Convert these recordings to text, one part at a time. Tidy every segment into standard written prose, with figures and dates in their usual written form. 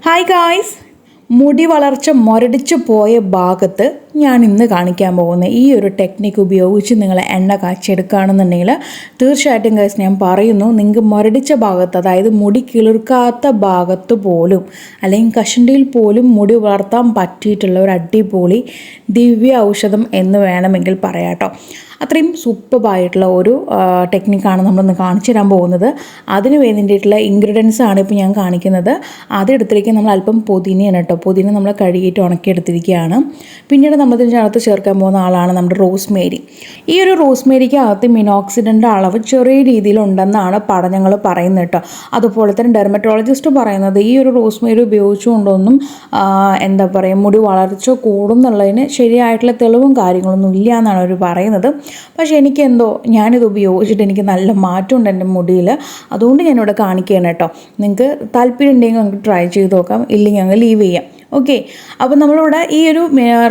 Hi guys, മുടി വളർച്ച മുരടിച്ചു പോയ ഭാഗത്ത് ഞാൻ ഇന്ന് കാണിക്കാൻ പോകുന്ന ഈ ഒരു ടെക്നിക്ക് ഉപയോഗിച്ച് നിങ്ങൾ എണ്ണ കാച്ചിയെടുക്കുകയാണെന്നുണ്ടെങ്കിൽ തീർച്ചയായിട്ടും ഗൈസ് ഞാൻ പറയുന്നു, നിങ്ങൾക്ക് മുരടിച്ച ഭാഗത്ത്, അതായത് മുടി കിളിർക്കാത്ത ഭാഗത്ത് പോലും അല്ലെങ്കിൽ കഷണ്ടിയിൽ പോലും മുടി വളർത്താൻ പറ്റിയിട്ടുള്ള ഒരു അടിപൊളി ദിവ്യ ഔഷധം എന്ന് വേണമെങ്കിൽ പറയാം കേട്ടോ. അത്രയും സൂപ്പറായിട്ടുള്ള ഒരു ടെക്നിക്കാണ് നമ്മളിന്ന് കാണിച്ചു തരാൻ പോകുന്നത്. അതിന് വേണ്ടിയിട്ടുള്ള ഇൻഗ്രീഡിയൻസ് ആണ് ഇപ്പോൾ ഞാൻ കാണിക്കുന്നത്. അതെടുത്തിരിക്കുക നമ്മൾ അല്പം പുതിനയാണ് കേട്ടോ. പുതിന നമ്മൾ കഴുകിയിട്ട് ഉണക്കിയെടുത്തിരിക്കുകയാണ്. പിന്നീട് നമ്മളതിനകത്ത് ചേർക്കാൻ പോകുന്ന ആളാണ് നമ്മുടെ റോസ്മേരി. ഈ ഒരു റോസ്മേരിക്ക് അകത്ത് മിനോക്സിഡൻ്റെ അളവ് ചെറിയ രീതിയിലുണ്ടെന്നാണ് പഠനങ്ങൾ പറയുന്നത് കേട്ടോ. അതുപോലെ തന്നെ ഡെർമറ്റോളജിസ്റ്റ് പറയുന്നത് ഈ ഒരു റോസ്മേരി ഉപയോഗിച്ചുകൊണ്ടൊന്നും എന്താ പറയുക, മുടി വളർച്ച കൂടും എന്നുള്ളതിന് ശരിയായിട്ടുള്ള തെളിവും കാര്യങ്ങളൊന്നും ഇല്ല എന്നാണ് അവർ പറയുന്നത്. പക്ഷേ എനിക്കെന്തോ ഞാനിത് ഉപയോഗിച്ചിട്ട് എനിക്ക് നല്ല മാറ്റമുണ്ട് എൻ്റെ മുടിയിൽ. അതുകൊണ്ട് ഞാനിവിടെ കാണിക്കുകയാണ് കേട്ടോ. നിങ്ങൾക്ക് താല്പര്യം ഉണ്ടെങ്കിൽ നമുക്ക് ട്രൈ ചെയ്ത് നോക്കാം, ഇല്ലെങ്കിൽ ഞങ്ങൾ ലീവ് ചെയ്യാം. ഓക്കെ, അപ്പോൾ നമ്മളിവിടെ ഈ ഒരു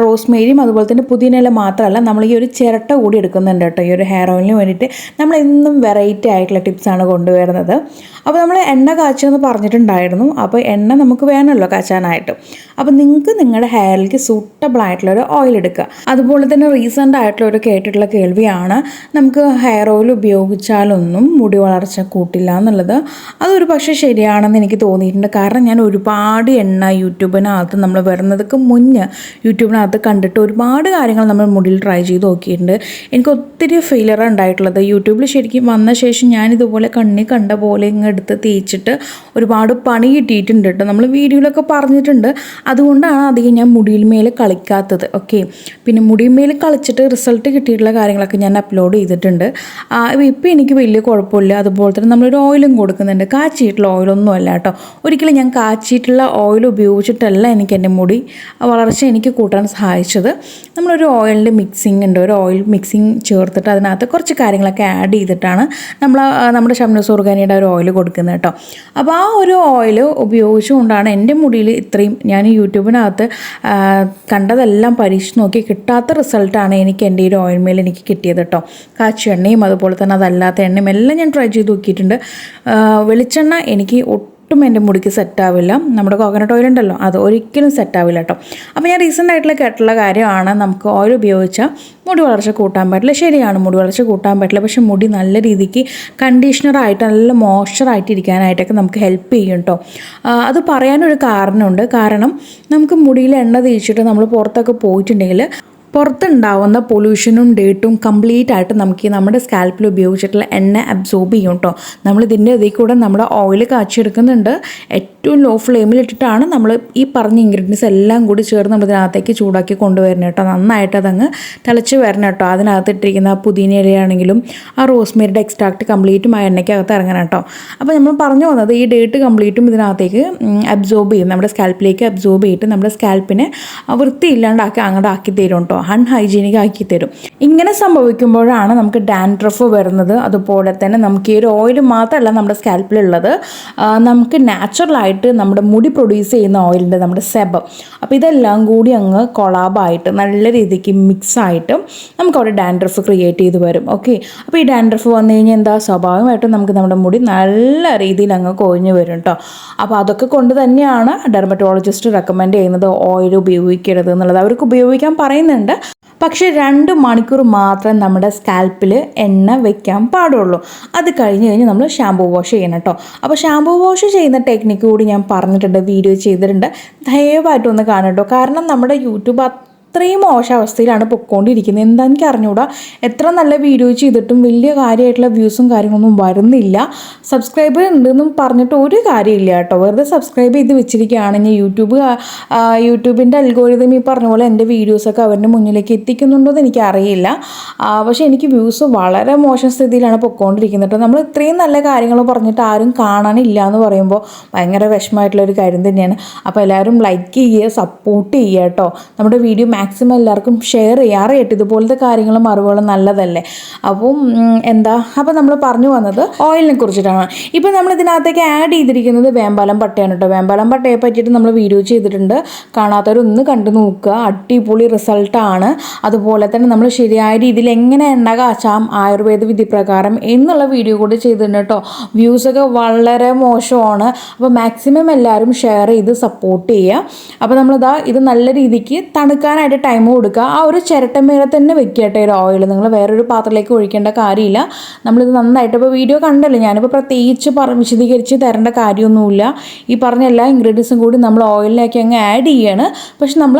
റോസ്മേരിയും അതുപോലെ തന്നെ പുതിനയില മാത്രമല്ല, നമ്മൾ ഈ ഒരു ചിരട്ട കൂടി എടുക്കുന്നുണ്ട് കേട്ടോ. ഈ ഒരു ഹെയർ ഓയിലിന് വേണ്ടിയിട്ട് നമ്മൾ എന്നും വെറൈറ്റി ആയിട്ടുള്ള ടിപ്സാണ് കൊണ്ടുവരുന്നത്. അപ്പോൾ നമ്മൾ എണ്ണ കാച്ചുമെന്ന് പറഞ്ഞിട്ടുണ്ടായിരുന്നു. അപ്പോൾ എണ്ണ നമുക്ക് വേണമല്ലോ കാച്ചാനായിട്ട്. അപ്പോൾ നിങ്ങൾക്ക് നിങ്ങളുടെ ഹെയറിലേക്ക് സൂട്ടബിൾ ആയിട്ടുള്ളൊരു ഓയിൽ എടുക്കുക. അതുപോലെ തന്നെ റീസെൻ്റ് ആയിട്ടുള്ള ഒരു കേട്ടിട്ടുള്ള കേൾവിയാണ്, നമുക്ക് ഹെയർ ഓയിൽ ഉപയോഗിച്ചാലൊന്നും മുടി വളർച്ച കൂട്ടില്ല എന്നുള്ളത്. അതൊരു പക്ഷേ ശരിയാണെന്ന് എനിക്ക് തോന്നിയിട്ടുണ്ട്. കാരണം ഞാൻ ഒരുപാട് എണ്ണ യൂട്യൂബിനകത്ത് നമ്മൾ വരുന്നതൊക്കെ മുന്നേ യൂട്യൂബിനകത്ത് കണ്ടിട്ട് ഒരുപാട് കാര്യങ്ങൾ നമ്മൾ മുടിയിൽ ട്രൈ ചെയ്ത് നോക്കിയിട്ടുണ്ട്. എനിക്ക് ഒത്തിരി ഫെയിലിയർ ഉണ്ടായിട്ടുള്ളത്. യൂട്യൂബിൽ ശരിക്കും വന്ന ശേഷം ഞാനിതുപോലെ കണ്ണി കണ്ട പോലെ ഇങ്ങ് എടുത്ത് തേച്ചിട്ട് ഒരുപാട് പണി കിട്ടിയിട്ടുണ്ട് കേട്ടോ. നമ്മൾ വീഡിയോയിലൊക്കെ പറഞ്ഞിട്ടുണ്ട്. അതുകൊണ്ടാണ് അധികം ഞാൻ മുടിയിൽ മേലെ കളിക്കാത്തത്. ഓക്കെ, പിന്നെ മുടിയിൽ മേലെ കളിച്ചിട്ട് റിസൾട്ട് കിട്ടിയിട്ടുള്ള കാര്യങ്ങളൊക്കെ ഞാൻ അപ്ലോഡ് ചെയ്തിട്ടുണ്ട്. ഇപ്പോൾ എനിക്ക് വലിയ കുഴപ്പമില്ല. അതുപോലെ തന്നെ നമ്മളൊരു ഓയിലും കൊടുക്കുന്നുണ്ട്. കാച്ചിയിട്ടുള്ള ഓയിലൊന്നും അല്ല കേട്ടോ. ഒരിക്കലും ഞാൻ കാച്ചിയിട്ടുള്ള ഓയിൽ ഉപയോഗിച്ചിട്ടല്ല എനിക്ക് എൻ്റെ മുടി വളർച്ച എനിക്ക് കൂട്ടാൻ സഹായിച്ചത്. നമ്മളൊരു ഓയിലിൻ്റെ മിക്സിംഗ് ഉണ്ട്. ഒരു ഓയിൽ മിക്സിംഗ് ചേർത്തിട്ട് അതിനകത്ത് കുറച്ച് കാര്യങ്ങളൊക്കെ ആഡ് ചെയ്തിട്ടാണ് നമ്മുടെ ഷംനു ഓർഗാനിയുടെ ഒരു ഓയിൽ കൊടുക്കുന്നത് കേട്ടോ. അപ്പോൾ ആ ഒരു ഓയിൽ ഉപയോഗിച്ചുകൊണ്ടാണ് എൻ്റെ മുടിയിൽ ഇത്രയും, ഞാൻ യൂട്യൂബിനകത്ത് കണ്ടതെല്ലാം പരീക്ഷിച്ച് നോക്കി കിട്ടാത്ത റിസൾട്ടാണ് എനിക്ക് എൻ്റെ ഈ ഒരു ഓയിൽ മേൽ എനിക്ക് കിട്ടിയത് കേട്ടോ. കാച്ചിയ എണ്ണയും അതുപോലെ തന്നെ അതല്ലാത്ത എണ്ണയും എല്ലാം ഞാൻ ട്രൈ ചെയ്ത് നോക്കിയിട്ടുണ്ട്. വെളിച്ചെണ്ണ എനിക്ക് എൻ്റെ മുടിക്ക് സെറ്റാവില്ല. നമ്മുടെ കോക്കനട്ട് ഓയിൽ ഉണ്ടല്ലോ, അത് ഒരിക്കലും സെറ്റാവില്ല കേട്ടോ. അപ്പോൾ ഞാൻ റീസെൻ്റ് ആയിട്ടുള്ള കേട്ടുള്ള കാര്യമാണ്, നമുക്ക് ഓയിൽ ഉപയോഗിച്ചാൽ മുടി വളർച്ച കൂട്ടാൻ പറ്റില്ല. ശരിയാണ്, മുടി വളർച്ച കൂട്ടാൻ പറ്റില്ല. പക്ഷേ മുടി നല്ല രീതിക്ക് കണ്ടീഷണറായിട്ട് നല്ല മോയ്സ്ചറായിട്ട് ഇരിക്കാനായിട്ടൊക്കെ നമുക്ക് ഹെൽപ്പ് ചെയ്യും കേട്ടോ. അത് പറയാനൊരു കാരണമുണ്ട്. കാരണം നമുക്ക് മുടിയിൽ എണ്ണ തേച്ചിട്ട് നമ്മൾ പുറത്തൊക്കെ പോയിട്ടുണ്ടെങ്കിൽ പുറത്തുണ്ടാവുന്ന പൊല്യൂഷനും ഡേട്ടും കംപ്ലീറ്റ് ആയിട്ട് നമുക്ക് നമ്മുടെ സ്കാൽപ്പിൽ ഉപയോഗിച്ചിട്ടുള്ള എണ്ണ അബ്സോർബ് ചെയ്യും കേട്ടോ. നമ്മളിതിൻ്റെ ഇതിൽ കൂടെ നമ്മുടെ ഓയിൽ കാച്ചിയെടുക്കുന്നുണ്ട്. ഏറ്റവും ലോ ഫ്ലെയിമിലിട്ടിട്ടാണ് നമ്മൾ ഈ പറഞ്ഞ ഇൻഗ്രീഡിയൻസ് എല്ലാം കൂടി ചേർന്ന് നമ്മൾ ഇതിനകത്തേക്ക് ചൂടാക്കി കൊണ്ടുവരണം കേട്ടോ. നന്നായിട്ട് അതങ്ങ് തിളച്ച് വരണം കേട്ടോ. അതിനകത്തിട്ടിരിക്കുന്ന പുതിന ഇലയാണെങ്കിലും ആ റോസ്മേരിയുടെ എക്സ്ട്രാക്റ്റ് കംപ്ലീറ്റും ആ എണ്ണയ്ക്കകത്ത് ഇറങ്ങണം കേട്ടോ. അപ്പോൾ നമ്മൾ പറഞ്ഞു വന്നത് ഈ ഡേറ്റ് കംപ്ലീറ്റും ഇതിനകത്തേക്ക് അബ്സോർബ് ചെയ്യും, നമ്മുടെ സ്കാൽപ്പിലേക്ക് അബ്സോർബ് ചെയ്തിട്ട് നമ്മുടെ സ്കാൽപ്പിനെ വൃത്തിയില്ലാണ്ടാക്കി അങ്ങോട്ട് ആക്കി തരും കേട്ടോ. അൺഹൈജീനിക് ആക്കി തരും. ഇങ്ങനെ സംഭവിക്കുമ്പോഴാണ് നമുക്ക് ഡാൻഡ്രഫ് വരുന്നത്. അതുപോലെ തന്നെ നമുക്ക് ഈ ഒരു ഓയിൽ മാത്രമല്ല നമ്മുടെ സ്കാൽപ്പിലുള്ളത്, നമുക്ക് നാച്ചുറലായിട്ട് നമ്മുടെ മുടി പ്രൊഡ്യൂസ് ചെയ്യുന്ന ഓയിലുണ്ട്, നമ്മുടെ സെബം. അപ്പോൾ ഇതെല്ലാം കൂടി അങ്ങ് കൊളാബായിട്ട് നല്ല രീതിക്ക് മിക്സായിട്ട് നമുക്ക് അവിടെ ഡാൻഡ്രഫ് ക്രിയേറ്റ് ചെയ്ത് വരും. ഓക്കെ, അപ്പോൾ ഈ ഡാൻഡ്രഫ് വന്നു കഴിഞ്ഞാൽ എന്താ, സ്വാഭാവികമായിട്ടും നമുക്ക് നമ്മുടെ മുടി നല്ല രീതിയിൽ അങ്ങ് കൊഴിഞ്ഞു വരും കേട്ടോ. അപ്പോൾ അതൊക്കെ കൊണ്ട് തന്നെയാണ് ഡെർമറ്റോളജിസ്റ്റ് റെക്കമെൻഡ് ചെയ്യുന്നത് ഓയിൽ ഉപയോഗിക്കരുത് എന്നുള്ളത്. അവർക്ക് ഉപയോഗിക്കാൻ പറയുന്നുണ്ട്, പക്ഷേ 2 മണിക്കൂർ മാത്രം നമ്മുടെ സ്കാൽപ്പിൽ എണ്ണ വെക്കാൻ പാടുള്ളൂ. അത് കഴിഞ്ഞ് നമ്മൾ ഷാമ്പൂ വാഷ് ചെയ്യണം കേട്ടോ. അപ്പോൾ ഷാമ്പൂ വാഷ് ചെയ്യുന്ന ടെക്നിക്ക് കൂടി ഞാൻ പറഞ്ഞിട്ടുണ്ട്, വീഡിയോ ചെയ്തിട്ടുണ്ട്. ദയവായിട്ടൊന്ന് കാണും കേട്ടോ. കാരണം നമ്മുടെ യൂട്യൂബ് അത്രയും മോശാവസ്ഥയിലാണ് പൊയ്ക്കൊണ്ടിരിക്കുന്നത്. എന്താ എനിക്ക് അറിഞ്ഞൂടാ, എത്ര നല്ല വീഡിയോ ചെയ്തിട്ടും വലിയ കാര്യമായിട്ടുള്ള വ്യൂസും കാര്യങ്ങളൊന്നും വരുന്നില്ല. സബ്സ്ക്രൈബർ ഉണ്ടെന്നും പറഞ്ഞിട്ട് ഒരു കാര്യമില്ല കേട്ടോ. വെറുതെ സബ്സ്ക്രൈബ് ചെയ്ത് വെച്ചിരിക്കുകയാണെങ്കിൽ യൂട്യൂബിൻ്റെ അൽഗോരിതം ഈ പറഞ്ഞ പോലെ എൻ്റെ വീഡിയോസൊക്കെ അവരുടെ മുന്നിലേക്ക് എത്തിക്കുന്നുണ്ടോ എന്ന് എനിക്കറിയില്ല. പക്ഷേ എനിക്ക് വ്യൂസ് വളരെ മോശം സ്ഥിതിയിലാണ് പൊയ്ക്കൊണ്ടിരിക്കുന്നത് കേട്ടോ. നമ്മൾ ഇത്രയും നല്ല കാര്യങ്ങൾ പറഞ്ഞിട്ട് ആരും കാണാനില്ല എന്ന് പറയുമ്പോൾ ഭയങ്കര വിഷമമായിട്ടുള്ളൊരു കാര്യം തന്നെയാണ്. അപ്പോൾ എല്ലാവരും ലൈക്ക് ചെയ്യുക, സപ്പോർട്ട് ചെയ്യുക കേട്ടോ. നമ്മുടെ വീഡിയോ മാക്സിമം എല്ലാവർക്കും ഷെയർ ചെയ്യുക. അറിയട്ടെ ഇതുപോലത്തെ കാര്യങ്ങളും അറിവുകളും നല്ലതല്ലേ. അപ്പോൾ നമ്മൾ പറഞ്ഞു വന്നത് ഓയിലിനെ കുറിച്ചിട്ടാണ്. ഇപ്പോൾ നമ്മൾ ഇതിനകത്തേക്ക് ആഡ് ചെയ്തിരിക്കുന്നത് വേമ്പാലം പട്ടയാണ് കേട്ടോ. വേമ്പാലം പട്ടയെ പറ്റിയിട്ട് നമ്മൾ വീഡിയോ ചെയ്തിട്ടുണ്ട്, കാണാത്തവരൊന്ന് കണ്ടു നോക്കുക. അടിപൊളി റിസൾട്ടാണ്. അതുപോലെ തന്നെ നമ്മൾ ശരിയായ രീതിയിൽ എങ്ങനെ എണ്ണ കാച്ചാം ആയുർവേദ വിധി പ്രകാരം എന്നുള്ള വീഡിയോ കൂടി ചെയ്തിട്ടുണ്ട് കേട്ടോ. വ്യൂസൊക്കെ വളരെ മോശമാണ്. അപ്പോൾ മാക്സിമം എല്ലാവരും ഷെയർ ചെയ്ത് സപ്പോർട്ട് ചെയ്യുക. അപ്പോൾ ഇത് നല്ല രീതിക്ക് തണുക്കാനായിട്ട് ടൈം കൊടുക്കുക. ആ ഒരു ചിരട്ടമേലെ തന്നെ വെക്കട്ടെ ഒരു ഓയിൽ. നിങ്ങൾ വേറൊരു പാത്രത്തിലേക്ക് ഒഴിക്കേണ്ട കാര്യമില്ല. നമ്മളിത് നന്നായിട്ട് ഇപ്പോൾ വീഡിയോ കണ്ടല്ലോ, ഞാനിപ്പോൾ പ്രത്യേകിച്ച് വിശദീകരിച്ച് തരേണ്ട കാര്യമൊന്നുമില്ല. ഈ പറഞ്ഞ എല്ലാ ഇൻഗ്രീഡിയൻസും കൂടി നമ്മൾ ഓയിലിലേക്ക് അങ്ങ് ആഡ് ചെയ്യാണ്. പക്ഷെ നമ്മൾ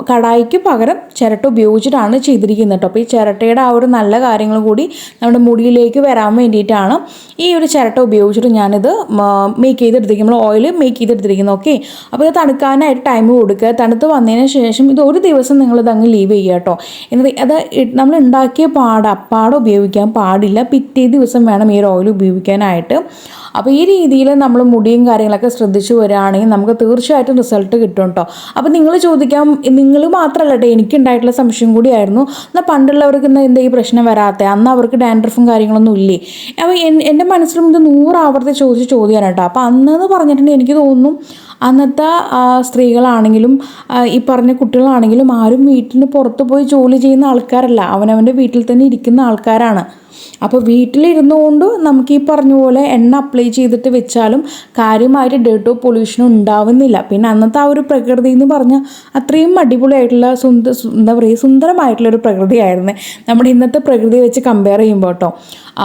കടായിക്ക് പകരം ചിരട്ട ഉപയോഗിച്ചിട്ടാണ് ചെയ്തിരിക്കുന്നത് കേട്ടോ. അപ്പോൾ ഈ ചിരട്ടയുടെ ആ ഒരു നല്ല കാര്യങ്ങൾ കൂടി നമ്മുടെ മുടിയിലേക്ക് വരാൻ വേണ്ടിയിട്ടാണ് ഈ ഒരു ചിരട്ട ഉപയോഗിച്ചിട്ട് ഞാനിത് മേക്ക് ചെയ്തെടുത്തിരിക്കും. നമ്മൾ ഓയിൽ മേക്ക് ചെയ്തെടുത്തിരിക്കുന്നത്. ഓക്കെ, അപ്പോൾ ഇത് തണുക്കാനായിട്ട് ടൈം കൊടുക്കുക. തണുത്ത് വന്നതിന് ശേഷം ഇത് ഒരു ദിവസം നിങ്ങളിത് അങ്ങ് ലീവ് ചെയ്യുക കേട്ടോ. എന്നിട്ട് അത് നമ്മൾ ഉണ്ടാക്കിയ പാട ഉപയോഗിക്കാൻ പാടില്ല. പിറ്റേ ദിവസം വേണം ഈ ഒരു ഓയിൽ ഉപയോഗിക്കാനായിട്ട്. അപ്പോൾ ഈ രീതിയിൽ നമ്മൾ മുടിയും കാര്യങ്ങളൊക്കെ ശ്രദ്ധിച്ചു വരികയാണെങ്കിൽ നമുക്ക് തീർച്ചയായിട്ടും റിസൾട്ട് കിട്ടും കേട്ടോ. അപ്പോൾ നിങ്ങൾ ചോദിക്കാം, നിങ്ങൾ മാത്രമല്ല കേട്ടോ, എനിക്കുണ്ടായിട്ടുള്ള സംശയം കൂടിയായിരുന്നു, എന്നാൽ പണ്ടുള്ളവർക്ക് എന്താ ഈ പ്രശ്നം വരാത്ത, അന്ന് അവർക്ക് ഡാൻഡ്രഫും കാര്യങ്ങളൊന്നും ഇല്ലേ? അപ്പോൾ എൻ്റെ മനസ്സിലും ഇത് 100 ആവർത്തി ചോദിച്ച ചോദ്യമാണ് കേട്ടോ. അപ്പോൾ അന്നെന്ന് പറഞ്ഞിട്ടുണ്ടെങ്കിൽ എനിക്ക് തോന്നുന്നു അന്നത്തെ സ്ത്രീകളാണെങ്കിലും ഈ പറഞ്ഞ കുട്ടികളാണെങ്കിലും ആരും വീട്ടിന് പുറത്ത് പോയി ജോലി ചെയ്യുന്ന ആൾക്കാരല്ല, അവനവൻ്റെ വീട്ടിൽ തന്നെ ഇരിക്കുന്ന ആൾക്കാരാണ്. അപ്പോൾ വീട്ടിലിരുന്നുകൊണ്ട് നമുക്ക് ഈ പറഞ്ഞ പോലെ എണ്ണ അപ്ലൈ ചെയ്തിട്ട് വെച്ചാലും കാര്യമായിട്ട് ഡേർട്ടോ പൊല്യൂഷനോ ഉണ്ടാവുന്നില്ല. പിന്നെ അന്നത്തെ ആ ഒരു പ്രകൃതി എന്ന് പറഞ്ഞാൽ അത്രയും അടിപൊളിയായിട്ടുള്ള സുന്ദരമായിട്ടുള്ളൊരു പ്രകൃതിയായിരുന്നു നമ്മുടെ ഇന്നത്തെ പ്രകൃതിയെ വെച്ച് കമ്പയർ ചെയ്യുമ്പോൾ കേട്ടോ.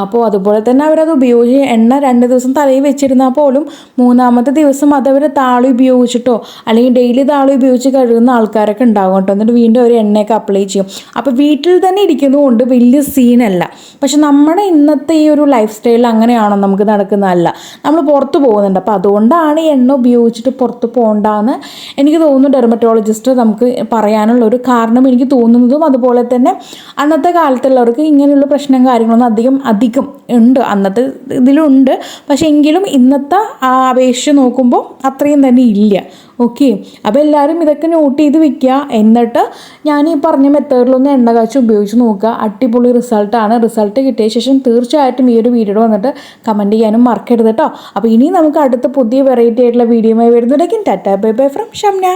അപ്പോൾ അതുപോലെ തന്നെ അവരത് ഉപയോഗിച്ച് എണ്ണ 2 ദിവസം തലയിൽ വെച്ചിരുന്നാൽ പോലും 3-ാമത്തെ ദിവസം അതവർ താളി ഉപയോഗിച്ചിട്ടോ അല്ലെങ്കിൽ ഡെയിലി താളി ഉപയോഗിച്ച് കഴുകുന്ന ആൾക്കാരൊക്കെ ഉണ്ടാകും കേട്ടോ. എന്നിട്ട് വീണ്ടും അവർ എണ്ണയൊക്കെ അപ്ലൈ ചെയ്യും. അപ്പോൾ വീട്ടിൽ തന്നെ ഇരിക്കുന്നതുകൊണ്ട് വലിയ സീനല്ല. പക്ഷെ നമ്മുടെ ഇന്നത്തെ ഈ ഒരു ലൈഫ് സ്റ്റൈലിൽ അങ്ങനെയാണോ നമുക്ക് നടക്കുന്നതല്ല, നമ്മൾ പുറത്ത് പോകുന്നുണ്ട്. അപ്പോൾ അതുകൊണ്ടാണ് ഈ എണ്ണ ഉപയോഗിച്ചിട്ട് പുറത്ത് പോകണ്ടെന്ന് എനിക്ക് തോന്നുന്നു ഡെർമറ്റോളജിസ്റ്റ് നമുക്ക് പറയാനുള്ള ഒരു കാരണം എനിക്ക് തോന്നുന്നതും. അതുപോലെ തന്നെ അന്നത്തെ കാലത്തുള്ളവർക്ക് ഇങ്ങനെയുള്ള പ്രശ്നം കാര്യങ്ങളൊന്നും അധികം ഉണ്ട്, അന്നത്തെ ഇതിലുണ്ട്. പക്ഷെ എങ്കിലും ഇന്നത്തെ അപേക്ഷിച്ച് നോക്കുമ്പോൾ അത്രയും തന്നെ ഇല്ല. ഓക്കെ, അപ്പോൾ എല്ലാവരും ഇതൊക്കെ നോട്ട് ചെയ്ത് വെക്കുക. എന്നിട്ട് ഞാൻ ഈ പറഞ്ഞ മെത്തേഡിലൊന്ന് എണ്ണ കാച്ചി ഉപയോഗിച്ച് നോക്കുക. അടിപൊളി റിസൾട്ടാണ്. റിസൾട്ട് കിട്ടിയ ശേഷം തീർച്ചയായിട്ടും ഈ ഒരു വീഡിയോ വന്നിട്ട് കമൻറ്റ് ചെയ്യാനും മറക്കരുത് കേട്ടോ. അപ്പോൾ ഇനി നമുക്ക് അടുത്ത പുതിയ വെറൈറ്റി ആയിട്ടുള്ള വീഡിയോയുമായി വരുന്നതായിരിക്കും. Tata bye bye from Shamna.